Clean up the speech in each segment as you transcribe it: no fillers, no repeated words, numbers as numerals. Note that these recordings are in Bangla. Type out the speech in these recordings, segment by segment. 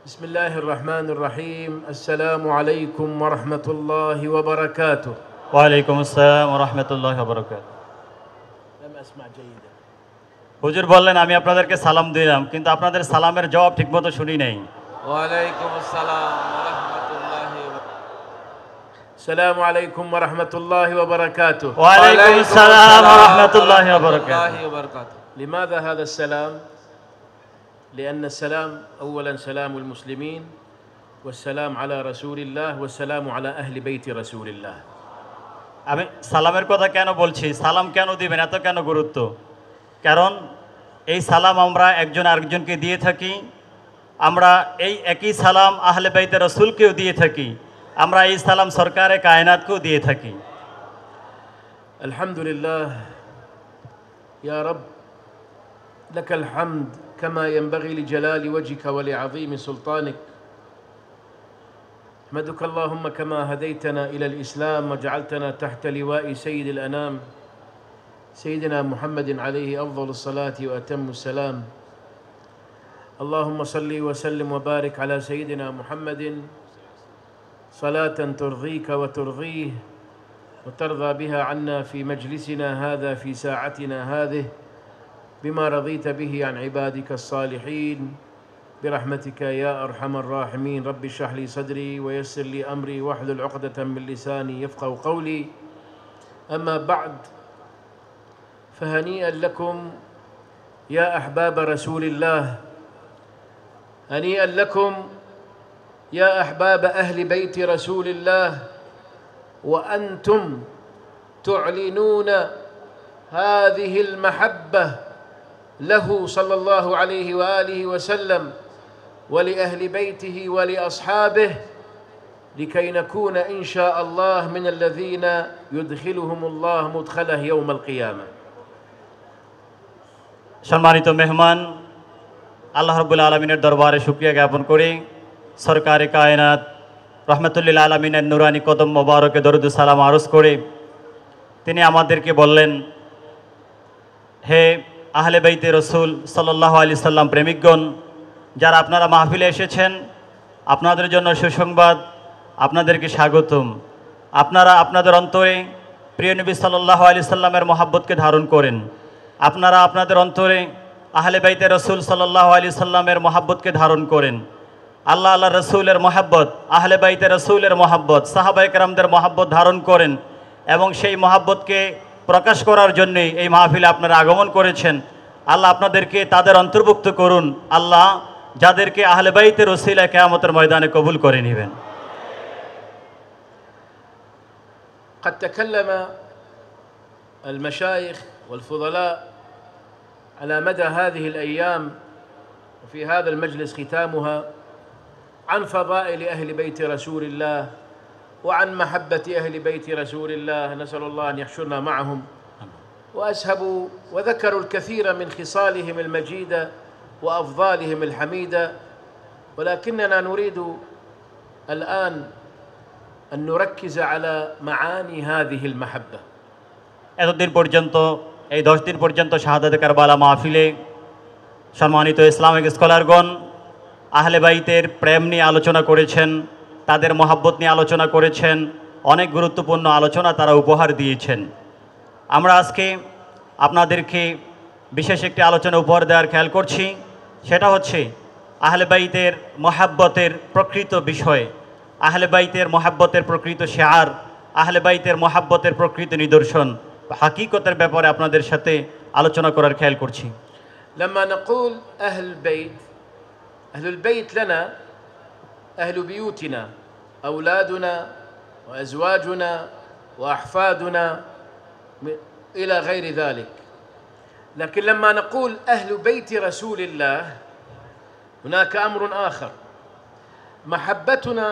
بسم الله الرحمن الرحيم السلام عليكم ورحمة الله وبركاته ওয়ালাইকুম আসসালাম ওয়া রাহমাতুল্লাহি ওয়া বারাকাতুহু। لم أسمع جيدا হুজুর বললেন আমি আপনাদেরকে সালাম দিলাম, কিন্তু আপনাদের সালামের জবাব ঠিকমতো শুনি নাই। ওয়ালাইকুম আসসালাম ওয়া রাহমাতুল্লাহি ওয়া السلام عليكم ورحمة الله وبركاته ওয়ালাইকুম আসসালাম ওয়া রাহমাতুল্লাহি ওয়া বারাকাতুহু। বারাকাতুহু। لماذا هذا السلام؟ لأن السلام أولا سلام المسلمين والسلام على رسول الله والسلام على أهل بيت رسول الله। আমি সালামের কথা কেন বলছি, সালাম কেন দিবেন, এত কেন গুরুত্ব? কারণ এই সালাম আমরা একজন আরেকজনকে দিয়ে থাকি, আমরা এই একই সালাম আহলে বাইতে রাসূলকেও দিয়ে থাকি, আমরা এই সালাম সরকারে কায়নাতকেও দিয়ে থাকি। الحمد لله يا رب لك الحمد كما ينبغي لجلال وجهك ولعظيم سلطانك. احمدك اللهم كما هديتنا إلى الإسلام وجعلتنا تحت لواء سيد الأنام سيدنا محمد عليه أفضل الصلاة وأتم السلام. اللهم صل وسلم وبارك على سيدنا محمد صلاة ترضيك وترضيه وترضى بها عنا في مجلسنا هذا في ساعتنا هذه بما رضيت به عن عبادك الصالحين برحمتك يا أرحم الراحمين. رب اشرح لي صدري ويسر لي أمري واحلل عقدة من لساني يفقه قولي. أما بعد فهنيئا لكم يا أحباب رسول الله، هنيئا لكم يا أحباب أهل بيت رسول الله، وأنتم تعلنون هذه المحبة له صلى الله عليه وآله وسلم ولأهل بيته ولأصحابه لكي نكون إن شاء الله من الذين يدخلهم الله مدخله يوم القيامة. সম্মানিত মেহমান, আল্লাহ রাব্বুল আলামিনের দরবারে শুকরিয়া জ্ঞাপন করি। সরকারে কায়নাত রহমাতুল্লিল আলামিনের নুরানি কদম মোবারকে দরুদ সালাম আরজ করে তিনি আমাদেরকে বললেন, হে আহলে বাইতে রসুল সাল্লাল্লাহু আলাইহি সাল্লাম প্রেমিকগণ, যারা আপনারা মাহফিলে এসেছেন, আপনাদের জন্য সুসংবাদ, আপনাদেরকে স্বাগতম। আপনারা আপনাদের অন্তরে প্রিয় নবী সাল্লাল্লাহু আলাইহি সাল্লামের মহাব্বতকে ধারণ করেন। আপনারা আপনাদের অন্তরে আহলে বাইতে রসুল সাল্লাল্লাহু আলাইহি সাল্লামের মহাব্বতকে ধারণ করেন। আল্লাহ আল্লাহ রসুলের মহাব্বত, আহলে বাইতে রসুলের মহাব্বত, সাহাবায়ে কেরামদের মহাব্বত ধারণ করেন এবং সেই মহাব্বতকে প্রকাশ করার জন্যই এই মাহফিলে আপনারা আগমন করেছেন। আল্লাহ আপনাদেরকে তাদের অন্তর্ভুক্ত করুন, আল্লাহ যাদেরকে আহলে বাইতের ওসিলায় কিয়ামতের ময়দানে কবুল করে নেবেন। قد تكلم المشايخ والفضلاء على مدى هذه الأيام وفي هذا المجلس ختامها عن فضائل أهل بيت رسول الله وعن محبة أهل بيت رسول الله، نسأل الله أن يحشرنا معهم. وأسهبوا وذكروا الكثير من خصالهم المجيدة وأفضالهم الحميدة، ولكننا نريد الآن أن نركز على معاني هذه المحبة. এতদিন পর্যন্ত এই 10 দিন পর্যন্ত শাহাদাতে কারবালা মাহফিলে সম্মানিত ইসলামিক স্কলারগণ আহলে বাইতের প্রেম নিয়ে আলোচনা করেছেন, তাদের মহাব্বত নিয়ে আলোচনা করেছেন, অনেক গুরুত্বপূর্ণ আলোচনা তারা উপহার দিয়েছেন। আমরা আজকে আপনাদেরকে বিশেষ একটি আলোচনা উপহার দেওয়ার খেয়াল করছি, সেটা হচ্ছে আহলে বাইতের মহাব্বতের প্রকৃত বিষয়, আহলে বাইতের মহাব্বতের প্রকৃত শেয়ার, আহলে বাইতের মহাব্বতের প্রকৃত নিদর্শন, হাকিকতের ব্যাপারে আপনাদের সাথে আলোচনা করার খেয়াল করছি। لما نقول أهل البيت، أهل البيت لنا أهل بيوتنا، أولادنا وأزواجنا وأحفادنا إلى غير ذلك. لكن لما نقول أهل بيت رسول الله هناك أمر آخر، محبتنا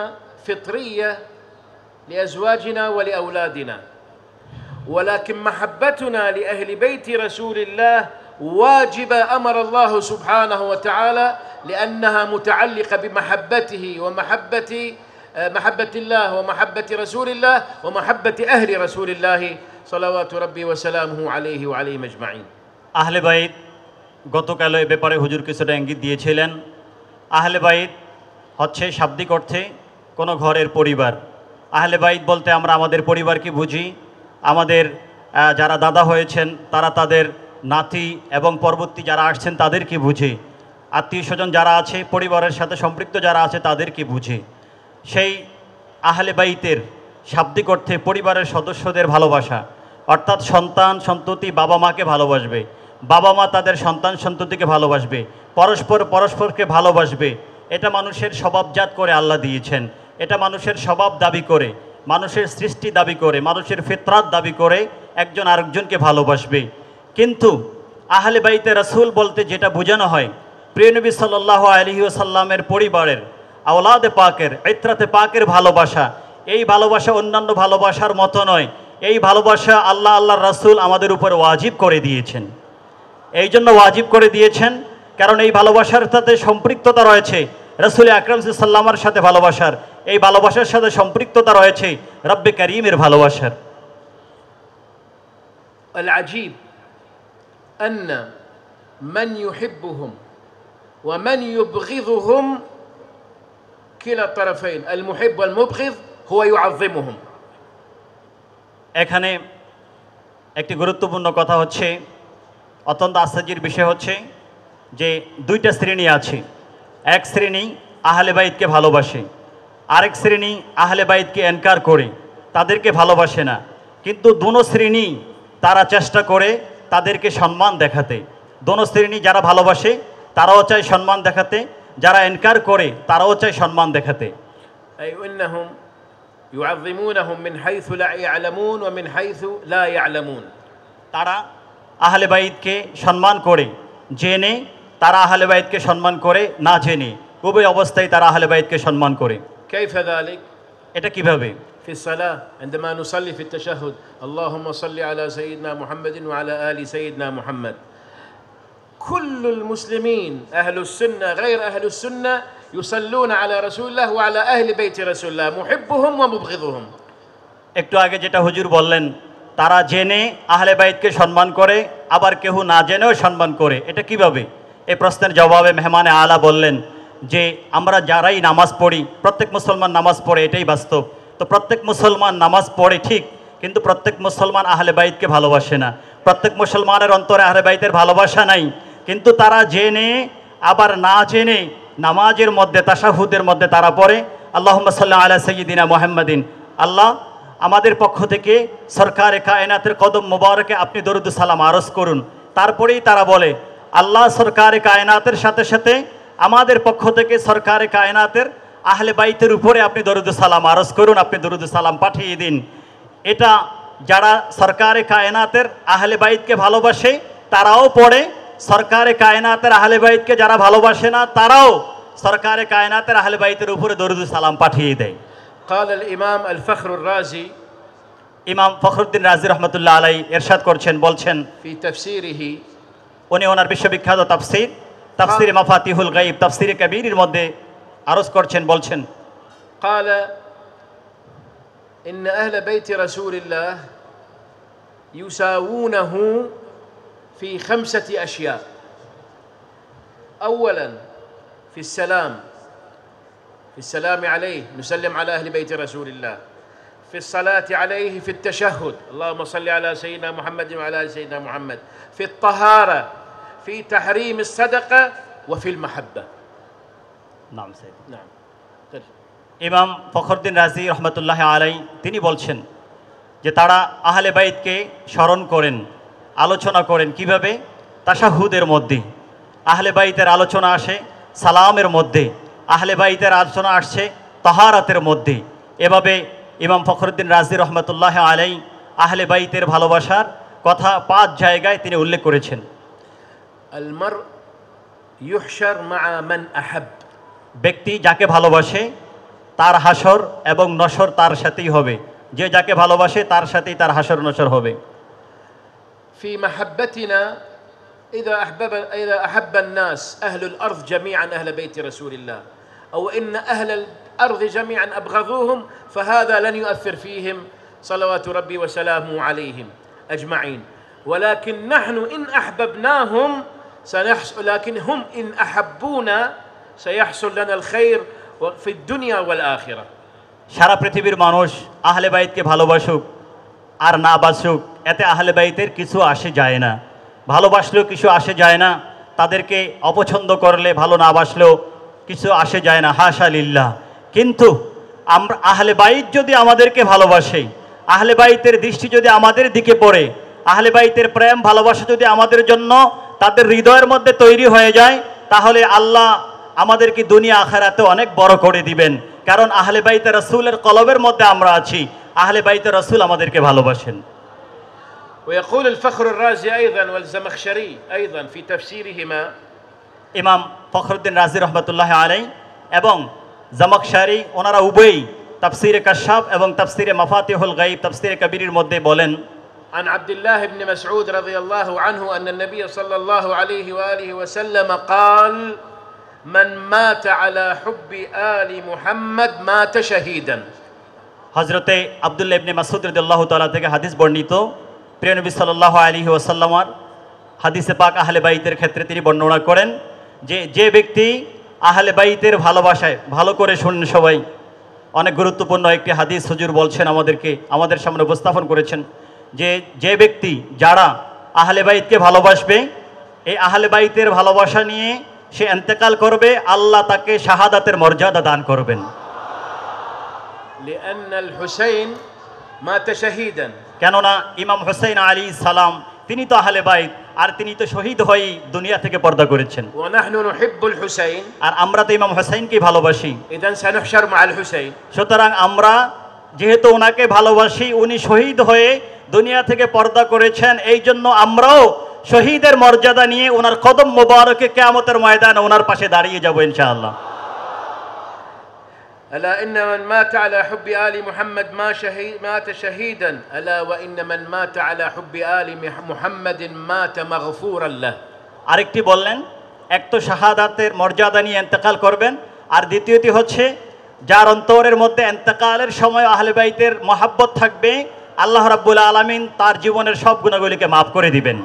فطرية لأزواجنا ولأولادنا، ولكن محبتنا لأهل بيت رسول الله واجبة أمر الله سبحانه وتعالى، لأنها متعلقة بمحبته ومحبة محبة الله ومحبة رسول الله ومحبة أهل رسول الله صلوات ربي وسلامه عليه وعليهم أجمعين. আহলে বাইত গতকাল এই ব্যাপারে হুজুর কিছুটা ইঙ্গিত দিয়েছিলেন। আহলে বাইত হচ্ছে শাব্দিক অর্থে কোনো ঘরের পরিবার। আহলে বাইত বলতে আমরা আমাদের পরিবারকে বুঝি, আমাদের যারা দাদা হয়েছেন তারা তাদের নাতি এবং পরবর্তী যারা আসছেন তাদেরকে বুঝি, আত্মীয় স্বজন যারা আছে পরিবারের সাথে সম্পৃক্ত যারা আছে তাদেরকে বুঝি। সেই আহলে বাইতের শাব্দিক অর্থে পরিবারের সদস্যদের ভালোবাসা, অর্থাৎ সন্তান সন্ততি বাবা মাকে ভালোবাসবে, বাবা মা তাদের সন্তান সন্ততিকে ভালোবাসবে, পরস্পর পরস্পরকে ভালোবাসবে। এটা মানুষের স্বভাবজাত করে আল্লাহ দিয়েছেন, এটা মানুষের স্বভাব দাবি করে, মানুষের সৃষ্টি দাবি করে, মানুষের ফিতরাত দাবি করে একজন আরেকজনকে ভালোবাসবে। কিন্তু আহলে বাইতে রাসূল বলতে যেটা বোঝানো হয় প্রিয় নবী সাল্লাল্লাহু আলাইহি ওয়াসাল্লামের পরিবারের আওলাদে পাকের ইত্রাতে পাকের ভালোবাসা, এই ভালোবাসা অন্যান্য ভালোবাসার মতো নয়। এই ভালোবাসা আল্লাহর রাসূল আমাদের উপর ওয়াজিব করে দিয়েছেন। এই জন্য ওয়াজিব করে দিয়েছেন কারণ এই ভালোবাসার সাথে সম্পৃক্ততা রয়েছে রাসূল আকরাম সাল্লাল্লাহু আলাইহি ওয়াসাল্লামের সাথে ভালোবাসার, এই ভালোবাসার সাথে সম্পৃক্ততা রয়েছে রব্বে কারীমের ভালোবাসার। العجيب أن من يحبهم ومن يبغضهم كلا الطرفين المحب والمبغض هو يعظمهم। এখানে একটি গুরুত্বপূর্ণ কথা হচ্ছে, অত্যন্ত আশ্চর্যের বিষয় হচ্ছে যে দুইটা শ্রেণী আছে। এক শ্রেণী আহলে বাইতকে ভালোবাসে, আরেক শ্রেণী আহলে বাইতকে এনকার করে, তাদেরকে ভালোবাসে না। কিন্তু দোনো শ্রেণী তারা চেষ্টা করে তাদেরকে সম্মান দেখাতে। দোনো শ্রেণী যারা ভালোবাসে তারাও চায় সম্মান দেখাতে, যারা এনকার করে তারাও চায় সম্মান দেখাতে। أي أنهم يعظمونهم من حيث لا يعلمون ومن حيث لا يعلمون। তারা আহলে বাইতকে সম্মান করে জেনে, তারা আহলে বাইতকে সম্মান করে না জেনে, উভয় অবস্থায় তারা আহলে বাইতকে সম্মান করে। كيف ذلك؟ এটা কিভাবে? في الصلاة عندما نصلي في التشهد اللهم صل على سيدنا محمد وعلى آل سيدنا محمد، كل المسلمين أهل السنة غير أهل السنة يصلون على رسول الله وعلى أهل بيت رسول الله محبهم ومبغضهم। একটু আগে যেটা হুজুর বললেন, তারা জেনে আহলে বাইতকে সম্মান করে, আবার কেউ না জেনেও সম্মান করে। এটা কিভাবে? এই প্রশ্নের জবাবে মেহমানে আলা বললেন যে আমরা যারাই নামাজ পড়ি, প্রত্যেক মুসলমান নামাজ পড়ে, এটাই বাস্তব। তো প্রত্যেক মুসলমান নামাজ পড়ে ঠিক, কিন্তু প্রত্যেক মুসলমান আহলে বাইতকে ভালোবাসে না। প্রত্যেক মুসলমানের অন্তরে আহলে বাইতের ভালোবাসা নাই, কিন্তু তারা জেনে আবার না জেনে নামাজের মধ্যে তাশাহুদের মধ্যে তারা পড়ে আল্লাহুম্মা সাল্লি আলা সাইয়্যিদিনা মুহাম্মাদিন, আল্লাহ আমাদের পক্ষ থেকে সরকারে কায়নাতের কদম মোবারকে আপনি দরুদ সালাম আরজ করুন। তারপরেই তারা বলে আল্লাহ সরকারে কায়নাতের সাথে সাথে আমাদের পক্ষ থেকে সরকারে কায়নাতের আহলে বাইতের উপরে আপনি দরুদ সালাম আরজ করুন, আপনি দরুদ সালাম পাঠিয়ে দিন। এটা যারা সরকারে কায়নাতের আহলে বাইতকে ভালোবাসে তারাও পড়ে, সরকারে কায়নাতের আহলে বাইতকে যারা ভালোবাসে না তারাও সরকারে কায়নাতের আহলে বাইতের উপরে দরুদ সালাম পাঠিয়ে দেয়। قال الإمام الفخر الرازي ইমাম ফখরুদ্দিন রাজি রহমতুল্লাহ আলাই ইরশাদ করছেন, বলছেন في تفسيره উনি ওনার বিশ্ববিখ্যাত তাফসির মাফাতিহুল গায়ব তাফসির কবীরের মধ্যে আরজ করছেন, বলছেন قال إن أهل بيت رسول الله يساوونه في 5 أشياء. أولا في السلام عليه، نسلم على أهل بيت رسول الله. في الصلاة عليه، في التشهد اللهم صل على سيدنا محمد وعلى آل سيدنا محمد. في الطهارة، في تحريم الصدقة، وفي المحبة. নাম সাহেব نعم. ইমাম ফখরুদ্দিন রাজি রহমতুল্লাহ আলাই তিনি বলছেন যে তারা আহলে বাইতকে স্মরণ করেন, আলোচনা করেন। কিভাবে? তাশাহুদের মধ্যে আহলে বাইতের আলোচনা আসে, সালামের মধ্যে আহলে বাইতের আলোচনা আসছে, তাহারাতের মধ্যে। এভাবে ইমাম ফখরুদ্দিন রাজি রহমতুল্লাহ আলাই আহলে বাইতের ভালোবাসার কথা 5 জায়গায় তিনি উল্লেখ করেছেন। المرء يحشر مع من أحب. ব্যক্তি যাকে ভালোবাসে তার হাসর এবং নসর তার সাথেই হবে। যে যাকে ভালোবাসে তার সাথেই তার হাসর নসর হবে। في محبتنا إذا أحب الناس أهل الأرض جميعا أهل بيت رسول الله، أو إن أهل الأرض جميعا أبغضوهم، فهذا لن يؤثر فيهم صلوات ربي وسلامه عليهم أجمعين. ولكن نحن إن أحببناهم سنحصل، لكن هم إن أحبونا سيحصل لنا الخير وفي الدنيا والآخرة. সারা পৃথিবীর মানুষ আহলে বাইতকে ভালোবাসুক আর না বাসুক, এতে আহলে বাইতের কিছু আসে যায় না। ভালোবাসলেও কিছু আসে যায় না, তাদেরকে অপছন্দ করলে, ভালো না বাসলেও কিছু আসে যায় না, হাশা লিল্লাহ। কিন্তু আমরা আহলে বাইত যদি আমাদেরকে ভালোবাসে, আহলে বাইতের দৃষ্টি যদি আমাদের দিকে পড়ে, আহলে বাইতের প্রেম ভালোবাসা যদি আমাদের জন্য তাদের হৃদয়ের মধ্যে তৈরি হয়ে যায়, তাহলে আল্লাহ আমাদেরকে দুনিয়া আখিরাতে অনেক বড় করে দিবেন। কারণ আহলে বাইতে রাসূলের কলবের মধ্যে আমরা আছি, আহলে বাইতে রাসূল আমাদেরকে ভালোবাসেন। ويقول الفخر الرازي أيضا والزمخشري أيضا في تفسيرهما ইমাম ফখরুদ্দিন রাজি রহমতুল্লাহ আলাইহি এবং জামাখশারি ওনারা উভয়ই তাফসিরে কাশাফ এবং তাফসিরে মাফাতিহুল গায়ব তাফসিরে কবিরের মধ্যে বলেন, عن عبد الله بن مسعود رضي الله عنه أن النبي صلى الله عليه وآله وسلم قال من مات على حب آل محمد مات شهيدا. হযরতে আব্দুল্লাহ ইবনে মাসউদ রাদিয়াল্লাহু তাআলা থেকে হাদিস বর্ণিত, প্রিয় নবী সাল্লাল্লাহু আলাইহি ওয়াসাল্লামের হাদিসে পাক আহলে বাইতের ক্ষেত্রে তিনি বর্ণনা করেন যে ব্যক্তি আহলে বাইতের ভালোবাসায়, ভালো করে শুনুন সবাই, অনেক গুরুত্বপূর্ণ একটি হাদিস হুজুর বলছেন আমাদের সামনে উপস্থাপন করেছেন, যে ব্যক্তি যারা আহলে বাইতকে ভালোবাসবে, এই আহলে বাইতের ভালোবাসা নিয়ে সে ইন্তেকাল করবে, আল্লাহ তাকে শাহাদাতের মর্যাদা দান করবেন। لأن الحسين مات شهيدا. কেননা ইমাম হুসাইন আলাইহিস সালাম তিনি তো আহলে বাইত, আর তিনি তো শহীদ হয়ে দুনিয়া থেকে পর্দা করেছেন। ونحن نحب الحسين. আর আমরা তো ইমাম হুসাইনকে ভালোবাসি। إذن سنحشر مع الحسين. সুতরাং আমরা যেহেতু ওনাকে ভালোবাসি, উনি শহীদ হয়ে দুনিয়া থেকে পর্দা করেছেন, এই জন্য আমরাও শহীদের মর্যাদা নিয়ে ওনার কদম মোবারকে কিয়ামতের ময়দানে ওনার পাশে দাঁড়িয়ে যাব ইনশাআল্লাহ। ألا إن من مات على حب آل محمد مات شهيدا. ألا وإن من مات على حب آل محمد مات مغفورا له. আরেকটি বললেন, এক তো শাহাদাতের মর্যাদা নিয়ে ইন্তেকাল করবেন, আর দ্বিতীয়টি হচ্ছে যার অন্তরের মধ্যে ইন্তেকালের সময় আহলে বাইতের মহাব্বত থাকবে, আল্লাহ রাব্বুল আলামিন তার জীবনের সব গুনাহগুলিকে মাফ করে দিবেন।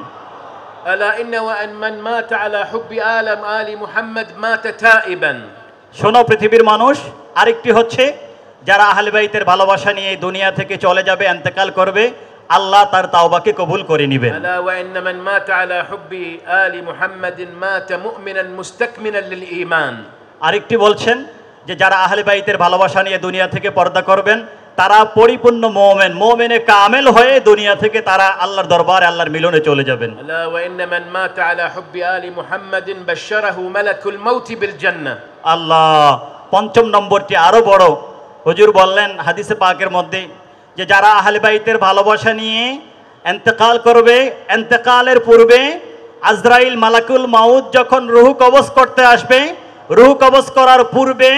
ألا إن وإن من مات على حب آل محمد مات تائبا. শোনো পৃথিবীর মানুষ, আরেকটি হচ্ছে যারা আহলে বাইতের ভালোবাসা নিয়ে দুনিয়া থেকে চলে যাবে, ইন্তেকাল করবে, আল্লাহ তার তাওবাকে কবুল করে নেবেন। ألا وإن من مات على حب آل محمد مات مؤمنا مستكملا للإيمان. আরেকটি বলছেন যে যারা আহলে বাইতের ভালোবাসা নিয়ে দুনিয়া থেকে পর্দা করবেন, তারা পরিপূর্ণ মুমিনে কামেল হয়ে দুনিয়া থেকে তারা আল্লাহর দরবারে আল্লাহর মিলনে চলে যাবেন। ألا وإن من مات على حب آل محمد بشره ملك الموت بالجنة. আল্লাহ, পঞ্চম নম্বরটি আরো বড়। হুজুর বললেন হাদিসে পাকের মধ্যে যে যারা আহলে বাইতের ভালোবাসা নিয়ে ইন্তেকাল করবে, ইন্তেকালের পূর্বে আজরাইল মালাকুল মাউত যখন রূহ কবজ করতে আসবে, রূহ কবজ করার পূর্বে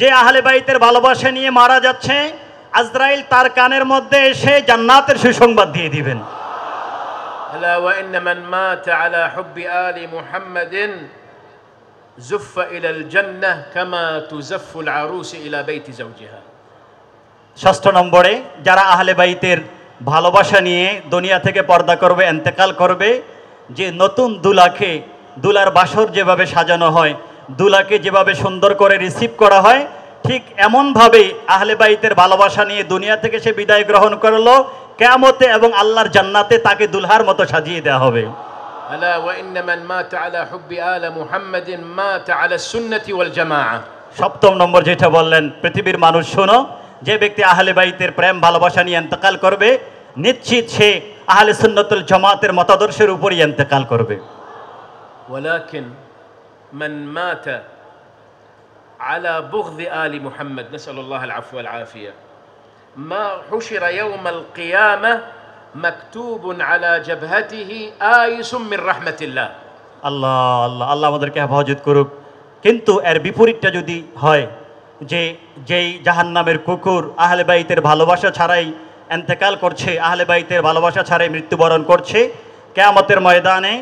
যে আহলে বাইতের ভালোবাসা নিয়ে মারা যাচ্ছে, আজরাইল তার কানের মধ্যে এসে জান্নাতের সুসংবাদ দিয়ে দিবেন। ألا وإن من مات على حب آل محمد زف إلى الجنة كما تزف العروس إلى بيت زوجها. ষষ্ঠ নম্বরে যারা আহলে বাইতের ভালোবাসা নিয়ে দুনিয়া থেকে পর্দা করবে, ইন্তেকাল করবে, যে নতুন দুলার বাসর যেভাবে সাজানো হয়, দুলাকে যেভাবে সুন্দর করে রিসিভ করা হয়, ঠিক এমনভাবে আহলে বাইতের ভালোবাসা নিয়ে দুনিয়া থেকে সে বিদায় গ্রহণ করলো, কিয়ামতে এবং আল্লাহর জান্নাতে তাকে দুলহার মতো সাজিয়ে দেওয়া হবে। ألا وإن من مات على حب آل محمد مات على السنة والجماعة. সপ্তম নম্বর যেটা বললেন, পৃথিবীর মানুষ শোনো, যে ব্যক্তি আহলে বাইতের প্রেম ভালোবাসা নিয়ে ইন্তেকাল করবে, নিশ্চিত সে আহলে সুন্নাতুল জামাতের মতাদর্শের উপরই ইন্তেকাল করবে। ولكن من مات على بغض آل محمد نسأل الله العفو والعافية ما حشر يوم القيامة مكتوب على جبهته آيس من رحمة الله. আল্লাহ আল্লাহ আল্লাহ আমাদেরকে হেফাজত করুক। কিন্তু এর বিপরীতটা যদি হয়, যেই জাহান্নামের কুকুর আহলে বাইতের ভালোবাসা ছাড়াই ইন্তেকাল করছে, আহলে বাইতের ভালোবাসা ছাড়াই মৃত্যুবরণ করছে, কিয়ামতের ময়দানে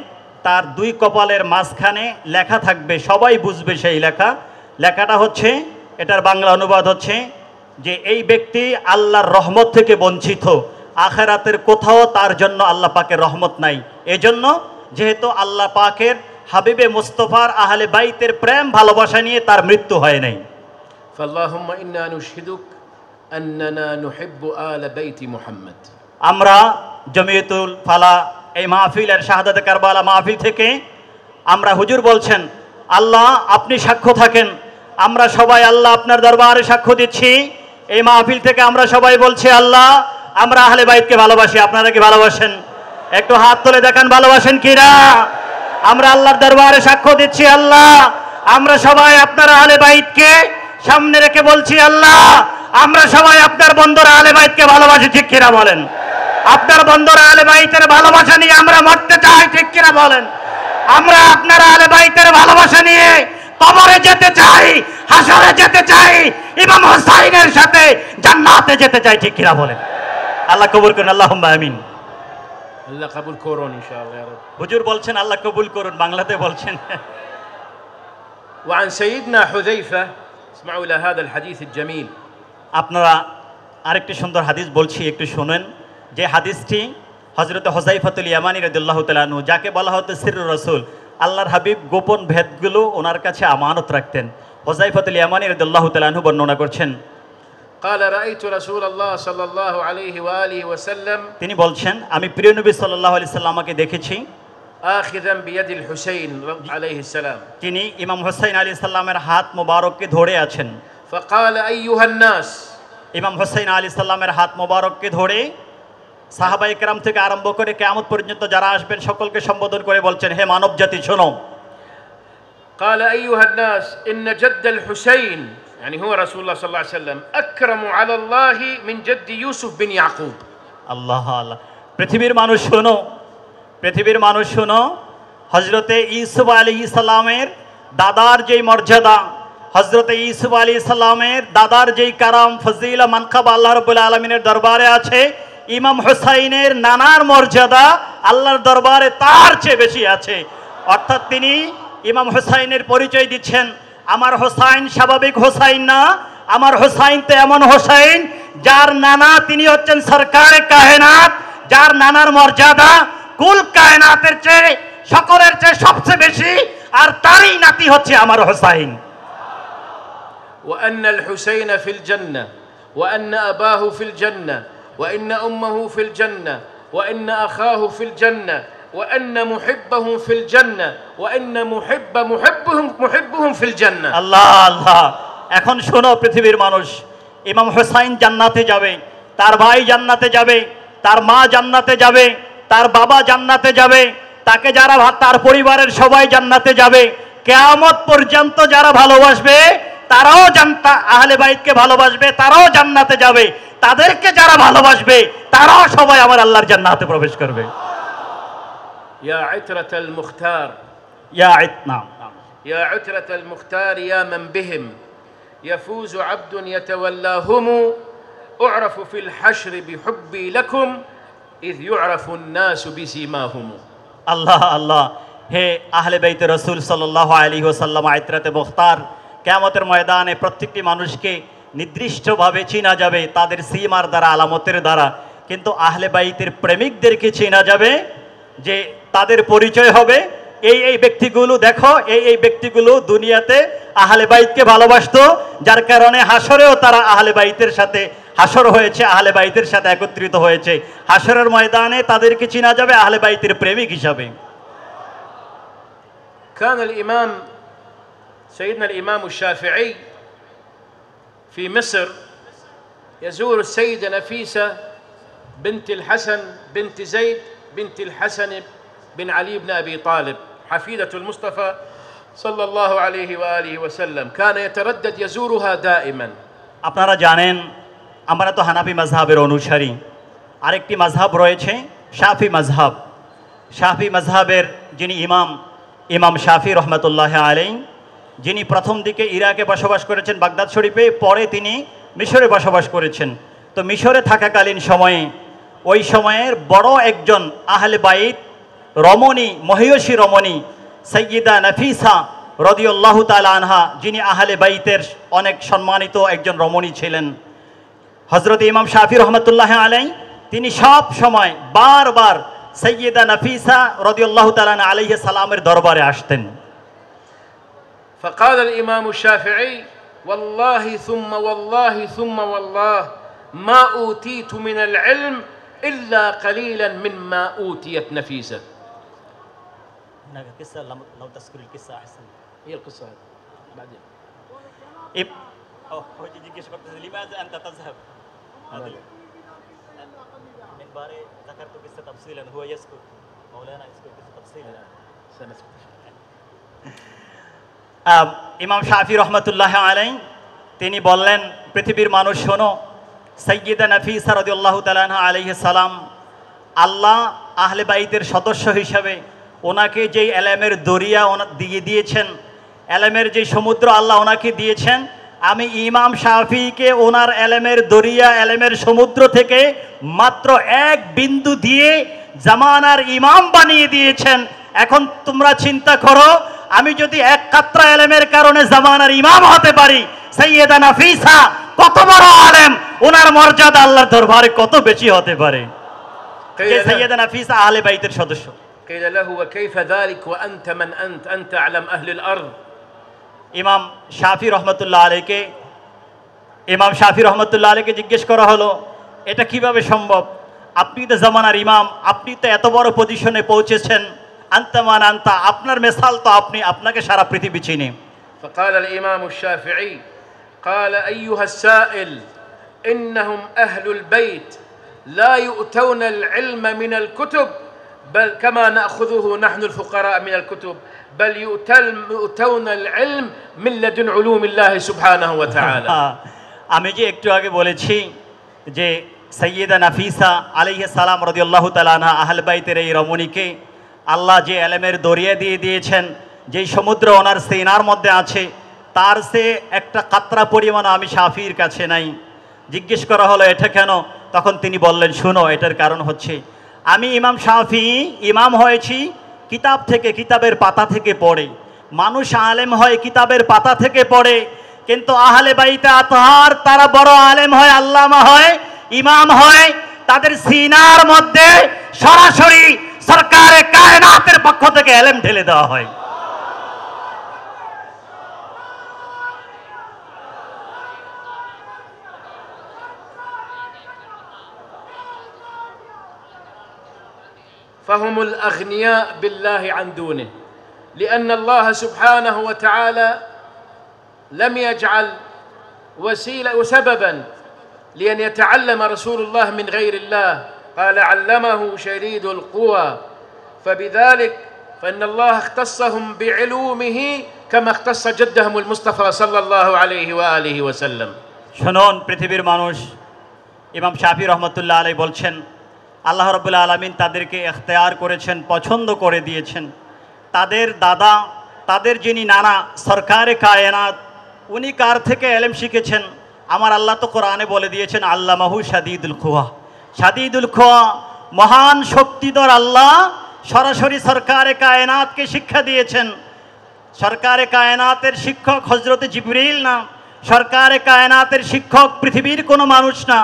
তার দুই কপালের মাঝখানে লেখা থাকবে, সবাই বুঝবে সেই লেখাটা হচ্ছে, এটার বাংলা অনুবাদ হচ্ছে যে এই ব্যক্তি আল্লাহর রহমত থেকে বঞ্চিত, আখিরাতের কোথাও তার জন্য আল্লাহ পাকের রহমত নাই। এজন্য যেহেতু আল্লাহ পাকের হাবিবে মুস্তফার আহলে বাইতের প্রেম ভালোবাসা নিয়ে তার মৃত্যু হয় নাই। فاللهم إنا نشهدك أننا نحب آل بيت محمد. আমরা জমিয়তুল ফালা এই মাহফিলের শাহাদাতে কারবালা মাহফিল থেকে আমরা হুজুর বলছেন আল্লাহ আপনি সাক্ষ্য থাকেন, আমরা সবাই আল্লাহ আপনার দরবারে সাক্ষ্য দিচ্ছি। এই মাহফিল থেকে আমরা সবাই বলছি আল্লাহ আমরা আহলে বাইতকে ভালোবাসি। আপনারা কি ভালোবাসেন? একটু হাত তুলে দেখান ভালোবাসেন কিনা। আমরা আল্লাহর দরবারে সাক্ষ্য দিচ্ছি আল্লাহ আমরা সবাই আপনার আহলে বাইতকে সামনে রেখে বলছি আল্লাহ আমরা সবাই আপনার বন্ধুরা আহলে বাইতকে ভালোবাসি, ঠিক কিনা বলেন? আপনার বন্ধুরা আহলে বাইতের ভালোবাসা নিয়ে আমরা মরতে চাই, ঠিক কিনা বলেন? আমরা আপনার আহলে বাইতের ভালোবাসা নিয়ে কবরে যেতে চাই, হাসরে যেতে চাই, ইমাম হুসাইনের সাথে জান্নাতে যেতে চাই, ঠিক কিনা বলেন? আল্লাহ কবুল করুন, আল্লাহুম্মা আমিন। আল্লাহ কবুল করুন ইনশাআল্লাহ ইয়া রাব। হুজুর বলছেন আল্লাহ কবুল করুন, বাংলাতে বলছেন। وعن سيدنا حذيفة اسمعوا إلى هذا الحديث الجميل. আপনারা আরেকটি সুন্দর হাদিস বলছি, একটু শুনেন। যে হাদিসটি হযরত হুযায়ফাতুল ইয়ামানী রাদিয়াল্লাহু তাআলা আনহু, যাকে বলা হতো সিররুর রাসূল, আল্লাহর হাবিব গোপন ভেদগুলো ওনার কাছে আমানত রাখতেন। হুযায়ফাতুল ইয়ামানী রাদিয়াল্লাহু তাআলা আনহু বর্ণনা করছেন, قال رأيت رسول الله صلى الله عليه وآله وسلم তিনি বলছেন আমি প্রিয় নবী সাল্লাল্লাহু আলাইহি সাল্লামকে দেখেছি آخذا بيد الحسين عليه السلام তিনি ইমাম হুসাইন আলাইহিস সালামের হাত মোবারককে ধরে আছেন। فقال أيها الناس, ইমাম হুসাইন আলাইহিস সালামের হাত মোবারককে ধরে সাহাবায়ে কেরাম থেকে আরম্ভ করে কিয়ামত পর্যন্ত যারা আসবেন সকলকে সম্বোধন করে বলছেন হে মানব জাতি শোনো। قال أيها الناس إن جد الحسين يعني هو رسول الله صلى الله عليه وسلم أكرم على الله من جد يوسف بن يعقوب. আল্লাহ আল্লাহ, পৃথিবীর মানুষ শোনো, পৃথিবীর মানুষ শোনো, হযরতে ইউসুফ আলাইহিস সালামের দাদার যেই মর্যাদা, হযরতে ইউসুফ আলাইহিস সালামের দাদার যেই কারাম ফজিলা মানকাব আল্লাহ রাব্বুল আলামিনের দরবারে আছে, ইমাম হুসাইনের নানার মর্যাদা আল্লাহর দরবারে তার চেয়ে বেশি আছে। অর্থাৎ তিনি ইমাম হুসাইনের পরিচয় দিচ্ছেন আমার হুসাইন স্বাভাবিক হুসাইন না, আমার হুসাইন তো এমন হুসাইন যার নানা তিনি হচ্ছেন সরকারে কায়নাত, যার নানার মর্যাদা কুল কায়নাতের চেয়ে সকলের চেয়ে সবচেয়ে বেশি, আর তারই নাতি হচ্ছে আমার হুসাইন। وأن الحسين في الجنة وأن أباه في الجنة وإن أمه في الجنة وإن أخاه في الجنة وأن محبهم في الجنة وأن محبهم في الجنة. আল্লাহ আল্লাহ, এখন শোনো পৃথিবীর মানুষ, ইমাম হুসাইন জান্নাতে যাবে, তার ভাই জান্নাতে যাবে, তার মা জান্নাতে যাবে, তার বাবা জান্নাতে যাবে, তাকে যারা তার পরিবারের সবাই জান্নাতে যাবে। কিয়ামত পর্যন্ত যারা ভালোবাসবে তারাও আহলে বাইতকে ভালোবাসবে, তারাও জান্নাতে যাবে। তাদেরকে যারা ভালোবাসবে তারাও সবাই আমার আল্লাহর জান্নাতে প্রবেশ করবে। يا عترة المختار ইয়া ইতনা يا عترة المختار يا من بهم يفوز عبد يتولاهم أعرف في الحشر بحبي لكم إذ يعرف الناس بسيماهم. আল্লাহ আল্লাহ, হে আহলে বাইত রাসূল সাল্লাল্লাহু আলাইহি ওয়াসাল্লাম আইতরাতে মুখতার, কিয়ামতের ময়দানে প্রত্যেকটি মানুষকে নির্দিষ্টভাবে চেনা যাবে তাদের সীমার দ্বারা, আলামতের দ্বারা। কিন্তু আহলে বাইতের প্রেমিকদেরকে চেনা যাবে যে তাদের পরিচয় হবে এই ব্যক্তিগুলো, দেখো এই ব্যক্তিগুলো দুনিয়াতে আহলে বাইতকে ভালোবাসতো, যার কারণে হাসরেও তারা আহলে বাইতের সাথে হাসর হয়েছে, আহলে বাইতের সাথে একত্রিত হয়েছে। হাসরের ময়দানে তাদেরকে চেনা যাবে আহলে বাইতের প্রেমিক হিসাবে। كان الإمام سيدنا الإمام الشافعي في مصر يزور السيدة نفيسة بنت الحسن بنت زيد بنت الحسن بن علي بن أبي طالب حفيدة المصطفى صلى الله عليه وآله وسلم. كان يتردد يزورها دائما. আপনারা জানেন আমরা তো হানাফি মাযহাবের অনুসারী, আরেকটি মাযহাব রয়েছে শাফি মাযহাব। শাফি মাযহাবের যিনি ইমাম শাফি রহমতুল্লাহ আলাইহি, যিনি প্রথম দিকে ইরাকে বসবাস করেছেন বাগদাদ শরীফে, পরে তিনি মিশরে বসবাস করেছেন। তো মিশরে থাকাকালীন সময়ে ওই সময়ের বড় একজন আহলে বাইত রমণী, মহিয়সী রমণী সাইয়্যিদা নাফিসা রাদিয়াল্লাহু তাআলা আনহা, যিনি আহলে বাইতের অনেক সম্মানিত একজন রমণী ছিলেন, হযরত ইমাম শাফি রহমতুল্লাহ আলাইহি তিনি সব সময় বারবার সাইয়্যিদা নাফিসা রাদিয়াল্লাহু তাআলা আলাইহিস সালামের দরবারে আসতেন। فقال الإمام الشافعي والله ثم والله ثم والله ما أوتيت من العلم إلا قليلا مما أوتيت نفيسة. هناك قصة لو تذكر القصة أحسن. هي القصة هذه بعدين. هو জিজ্ঞেস করতেছে لماذا أنت تذهب؟ من باري ذكرت قصة تفصيلا هو يسكت. مولانا يسكت قصة تفصيلا. سنسكت. ইমাম শাফি রহমতুল্লাহ আলাইহি তিনি বললেন, পৃথিবীর মানুষ শোনো, সাইয়্যিদা নাফিসা রাদিয়াল্লাহু তাআলা আনহা আলাইহিস সালাম, আল্লাহ আহলে বাইতের সদস্য হিসাবে ওনাকে যেই এলেমের দরিয়া দিয়ে দিয়েছেন, এলেমের যে সমুদ্র আল্লাহ ওনাকে দিয়েছেন, আমি ইমাম শাফিকে ওনার এলেমের দরিয়া, এলেমের সমুদ্র থেকে মাত্র এক বিন্দু দিয়ে জামানার ইমাম বানিয়ে দিয়েছেন। এখন তোমরা চিন্তা করো, আমি যদি এক কাতরা এলেমের কারণে জামানার ইমাম হতে পারি, সাইয়্যিদা নাফিসা কত বড় আলেম, ওনার মর্যাদা আল্লাহর দরবারে কত বেশি হতে পারে। যে সাইয়্যিদা নাফিসা আহলে বাইতের সদস্য। قيل له وكيف ذلك وأنت من أنت أعلم أهل الأرض. ইমাম শাফি রহমতুল্লাহ আলাইকে জিজ্ঞেস করা হলো, এটা কিভাবে সম্ভব? আপনি তো জামানার ইমাম, আপনি তো এত বড় পজিশনে পৌঁছেছেন, আনতা মান আনতা, আপনার মিসাল তো আপনি, আপনাকে সারা পৃথিবী চিনে। فقال الإمام الشافعي قال أيها السائل إنهم أهل البيت لا يؤتون العلم من الكتب بل كما نأخذه نحن الفقراء من الكتب بل يؤتون العلم من لدن علوم الله سبحانه وتعالى. আমি যে একটু আগে বলেছি যে সাইয়্যিদা নাফিসা আলাইহিস সালাম রাদিয়াল্লাহু তাআলা আনহা আহলে বাইতের এই রমণীকে আল্লাহ যে এলেমের দরিয়া দিয়ে দিয়েছেন, যেই সমুদ্র ওনার সিনার মধ্যে আছে, তার সে একটা কাতরা পরিমাণ আমি শাফির কাছে নাই। জিজ্ঞেস করা হলো এটা কেন? তখন তিনি বললেন, শুনো, এটার কারণ হচ্ছে আমি ইমাম শাফি ইমাম হয়েছি কিতাব থেকে, কিতাবের পাতা থেকে পড়ে। মানুষ আলেম হয় কিতাবের পাতা থেকে পড়ে, কিন্তু আহলে বাইতে আতহার তারা বড় আলেম হয়, আল্লামা হয়, ইমাম হয়, তাদের সিনার মধ্যে সরাসরি সরকারে কায়নাতের পক্ষ থেকে এলেম ঢেলে দেওয়া হয়। فهم الأغنياء بالله عن دونه لأن الله سبحانه وتعالى لم يجعل وسيلة وسببا لأن يتعلم رسول الله من غير الله، قال علمه شديد القوى، فبذلك فإن الله اختصهم بعلومه كما اختص جدهم المصطفى صلى الله عليه وآله وسلم. শুনুন পৃথিবীর মানুষ, ইমাম শাফি রহমতুল্লাহ আলাইহি বলছেন, আল্লাহ রাব্বুল আলামিন তাদেরকে ইখতিয়ার করেছেন, পছন্দ করে দিয়েছেন। তাদের দাদা, তাদের যিনি নানা সরকারে কায়নাত, উনি কার থেকে এলেম শিখেছেন? আমার আল্লাহ তো কোরআনে বলে দিয়েছেন, আল্লামাহু শাদীদুল কুওয়া। শাদীদুল কুওয়া মহান শক্তিধর আল্লাহ সরাসরি সরকারে কায়নাতকে শিক্ষা দিয়েছেন। সরকারে কায়নাতের শিক্ষক হযরতে জিবরিল না, সরকারে কায়নাতের শিক্ষক পৃথিবীর কোনো মানুষ না,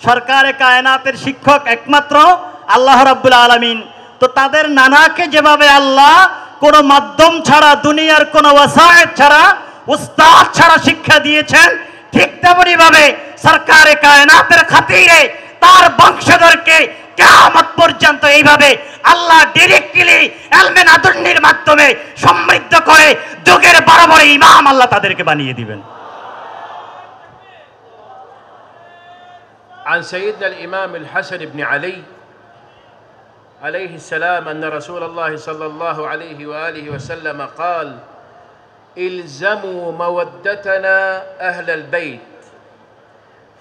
সরকারে কায়নাতের শিক্ষক একমাত্র আল্লাহ রাব্বুল আলামিন। তো তাদের নানাকে যেভাবে আল্লাহ কোনো মাধ্যম ছাড়া, দুনিয়ার কোনো ওয়াসায়েত ছাড়া, উস্তাদ ছাড়া শিক্ষা দিয়েছেন, ঠিক তেমনি ভাবে সরকারে কায়নাতের খাতিরে তার বংশধরকে কিয়ামত পর্যন্ত এইভাবে আল্লাহ ডাইরেক্টলি ইলমে লাদুন্নির মাধ্যমে সমৃদ্ধ করে যুগের বড় বড় ইমাম আল্লাহ তাদেরকে বানিয়ে দিবেন। عن سيدنا الإمام الحسن بن علي عليه السلام أن رسول الله صلى الله عليه وآله وسلم قال إلزموا مودتنا أهل البيت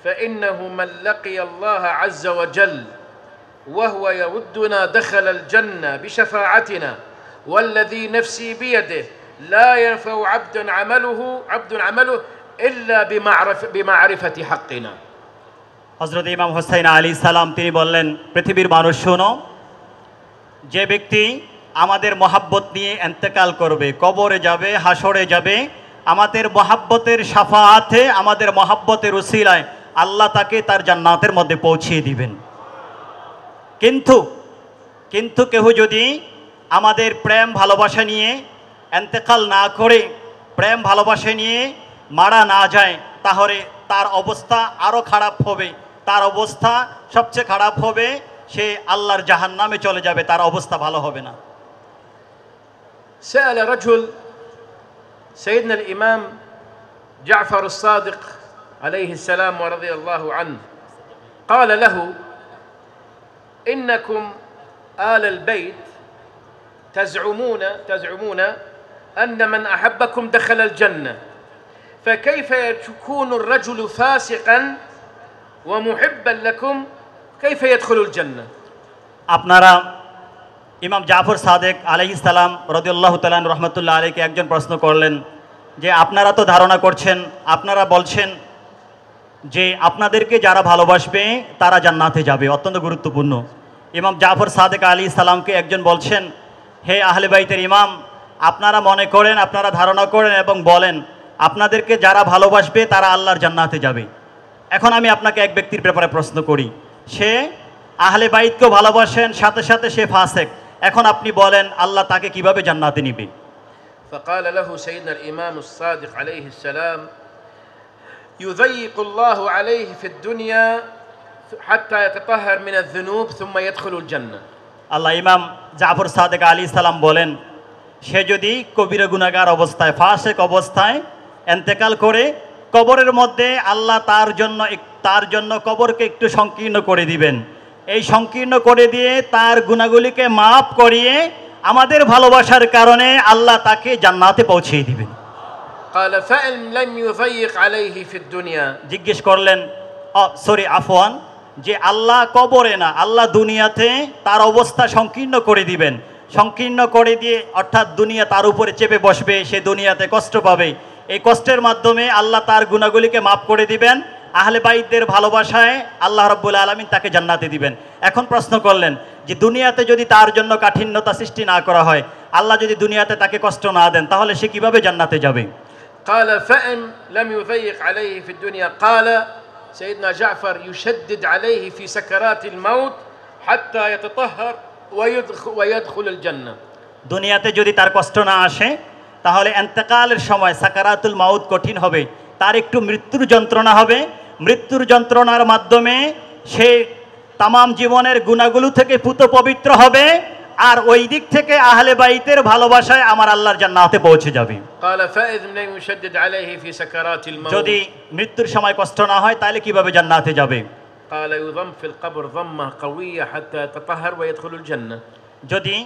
فإنه من لقي الله عز وجل وهو يودنا دخل الجنة بشفاعتنا والذي نفسي بيده لا ينفع عبد عمله إلا بمعرفة حقنا. হযরত ইমাম হুসাইন আলাইহিস সালাম তিনি বললেন, পৃথিবীর মানুষ শোনো, যে ব্যক্তি আমাদের মহাব্বত নিয়ে ইন্তেকাল করবে, কবরে যাবে, হাসরে যাবে, আমাদের মহাব্বতের শাফাআতে, আমাদের মহাব্বতের উসিলায় আল্লাহ তাকে তার জান্নাতের মধ্যে পৌঁছিয়ে দিবেন। কিন্তু কেউ যদি আমাদের প্রেম ভালোবাসা নিয়ে ইন্তেকাল না করে, প্রেম ভালোবাসা নিয়ে মারা না যায় তাহলে তার অবস্থা আরও খারাপ হবে, তার অবস্থা সবচেয়ে খারাপ হবে, সে আল্লাহর জাহান্নামে চলে যাবে, তার অবস্থা ভালো হবে না। سأل رجل سيدنا الإمام جعفر الصادق عليه السلام ورضي الله عنه، قال له: إنكم آل البيت تزعمون أن من أحبكم دخل الجنة، فكيف يكون الرجل فاسقا ومحبا لكم، كيف يدخل الجنة؟ আপনারা ইমাম জাফর সাদেক আলাইহিস সালাম রাদিয়াল্লাহু তাআলা রহমতুল্লাহ আলাইকে একজন প্রশ্ন করলেন যে আপনারা তো ধারণা করছেন, আপনারা বলছেন যে আপনাদেরকে যারা ভালোবাসবে তারা জান্নাতে যাবে, অত্যন্ত গুরুত্বপূর্ণ। ইমাম জাফর সাদেক আলাইহিস সালামকে একজন বলছেন, হে আহলে বাইতের ইমাম, আপনারা মনে করেন, আপনারা ধারণা করেন এবং বলেন আপনাদেরকে যারা ভালোবাসবে তারা আল্লাহর জান্নাতে যাবে। এখন আমি আপনাকে এক ব্যক্তির ব্যাপারে প্রশ্ন করি, সে আহলে বাইতকেও ভালোবাসেন, সাথে সাথে সে ফাসেক, এখন আপনি বলেন আল্লাহ তাকে কিভাবে জান্নাতে নিবে? فقال له سيدنا الإمام الصادق عليه السلام: يضيق الله عليه في الدنيا حتى يتطهر من الذنوب ثم يدخل الجنة। আল্লাহ ইমাম জাফর সাদেক আলাইহিস সালাম বলেন, সে যদি কবিরা গুনাহগার অবস্থায়, ফাসেক অবস্থায় ইন্তেকাল করে, কবরের মধ্যে আল্লাহ তার জন্য কবরকে একটু সংকীর্ণ করে দিবেন, এই সংকীর্ণ করে দিয়ে তার গুনাহগুলিকে মাফ করিয়ে আমাদের ভালোবাসার কারণে আল্লাহ তাকে জান্নাতে পৌঁছিয়ে দিবেন। قال فإن لم يضيق عليه في الدنيا، জিজ্ঞেস করলেন, আফওয়ান, যে আল্লাহ কবরে না, আল্লাহ দুনিয়াতে তার অবস্থা সংকীর্ণ করে দিবেন, সংকীর্ণ করে দিয়ে অর্থাৎ দুনিয়া তার উপরে চেপে বসবে, সে দুনিয়াতে কষ্ট পাবে, এই কষ্টের মাধ্যমে আল্লাহ তার গুনাহগুলিকে মাফ করে দিবেন, আহলে বাইতদের ভালোবাসায় আল্লাহ রাব্বুল আলামিন তাকে জান্নাতে দিবেন। এখন প্রশ্ন করলেন যে দুনিয়াতে যদি তার জন্য কাঠিন্যতা সৃষ্টি না করা হয়, আল্লাহ যদি দুনিয়াতে তাকে কষ্ট না দেন, তাহলে সে কিভাবে জান্নাতে যাবে? قال فإن لم يضيق عليه في الدنيا، قال سيدنا جعفر: يشدد عليه في سكرات الموت حتى يتطهر ويدخل الجنة। দুনিয়াতে যদি তার কষ্ট না আসে, তাহলে ইন্তেকালের সময় সাকারাতুল মাউত কঠিন হবে, তার একটু মৃত্যুর যন্ত্রণা হবে, মৃত্যুর যন্ত্রণার মাধ্যমে সে তামাম জীবনের গুনাহগুলো থেকে পুত পবিত্র হবে, আর ওই দিক থেকে আহলে বাইতের ভালোবাসায় আমার আল্লাহর জান্নাতে পৌঁছে যাবে। قال فإذ لم يشدد عليه في سكرات الموت، যদি মৃত্যুর সময় কষ্ট না হয় তাহলে কিভাবে জান্নাতে যাবে? قال يضم في القبر ضمة قوية حتى يتطهر ويدخل الجنة। যদি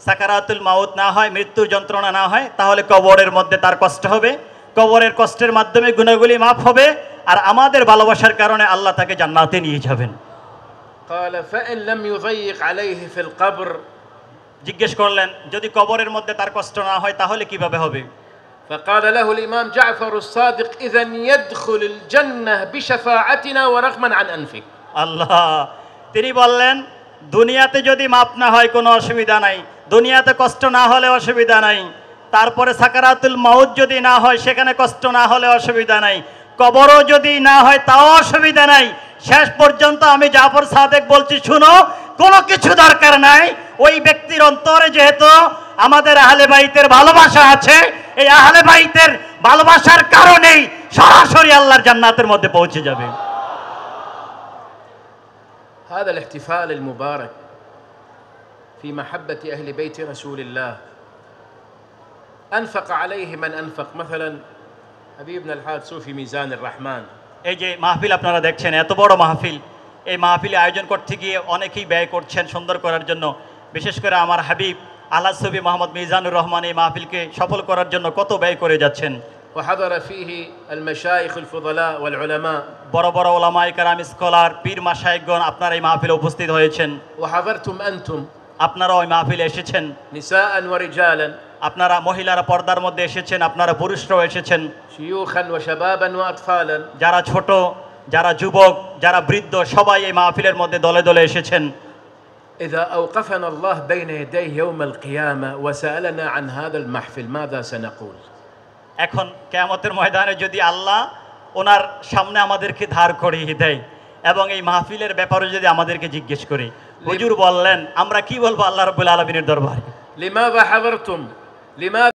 সাকারাতুল মাউত না হয়, মৃত্যুর যন্ত্রণা না হয়, তাহলে কবরের মধ্যে তার কষ্ট হবে, কবরের কষ্টের মাধ্যমে গুনাহগুলি মাফ হবে, আর আমাদের ভালোবাসার কারণে আল্লাহ তাকে জান্নাতে নিয়ে যাবেন। قال فإن لم يضيق عليه في القبر، জিজ্ঞেস করলেন যদি কবরের মধ্যে তার কষ্ট না হয় তাহলে কিভাবে হবে? فقال له الإمام جعفر الصادق: إذن يدخل الجنة بشفاعتنا ورغما عن أنفه। আল্লাহ, তিনি বললেন দুনিয়াতে যদি মাপ না হয় কোনো অসুবিধা নাই, দুনিয়াতে কষ্ট না হলে অসুবিধা নাই, তারপরে সাকারাতুল মাউত যদি না হয় সেখানে কষ্ট না হলে অসুবিধা নাই, কবরও যদি না হয় তাও অসুবিধা নাই, শেষ পর্যন্ত আমি জাফর সাদেক বলছি, শুনো, কোনো কিছু দরকার নাই, ওই ব্যক্তির অন্তরে যেহেতু আমাদের আহলে বাইতের ভালোবাসা আছে, এই আহলে বাইতের ভালোবাসার কারণেই সরাসরি আল্লাহর জান্নাতের মধ্যে পৌঁছে যাবে। هذا الاحتفال المبارك في محبة أهل بيت رسول الله أنفق عليه من أنفق، مثلا حبيبنا الحاج صوفي ميزان الرحمن। এই যে মাহফিল আপনারা দেখছেন, এত বড় মাহফিল, এই মাহফিলে আয়োজন করতে গিয়ে অনেকেই ব্যয় করছেন সুন্দর করার জন্য, বিশেষ করে আমার হাবিব আল্লাহ সুফি মোহাম্মদ মিজানুর রহমান এই মাহফিলকে সফল করার জন্য কত ব্যয় করে যাচ্ছেন। وحضر فيه المشايخ الفضلاء والعلماء، বড় বড় ওলামায়ে কেরাম, স্কলার, পীর মাশায়েখগণ আপনারা এই মাহফিলে উপস্থিত হয়েছেন। وحضرتم أنتم আপনারা ওই মাহফিলে এসেছেন, نساء ورجالا، আপনারা মহিলারা পর্দার মধ্যে এসেছেন, আপনারা পুরুষরাও এসেছেন, شيوخا وشبابا وأطفالا، যারা ছোট, যারা যুবক, যারা বৃদ্ধ, সবাই এই মাহফিলের মধ্যে দলে দলে এসেছেন। إذا أوقفنا الله بين يديه يوم القيامة وسألنا عن هذا المحفل ماذا سنقول؟ এখন কিয়ামতের ময়দানে যদি আল্লাহ ওনার সামনে আমাদেরকে ধার করিয়ে দেয় এবং এই মাহফিলের ব্যাপারে যদি আমাদেরকে জিজ্ঞেস করে, হুজুর বললেন, আমরা কি বলবো আল্লাহ রাব্বুল আলামিনের দরবারে? لماذا حضرتم؟ لماذا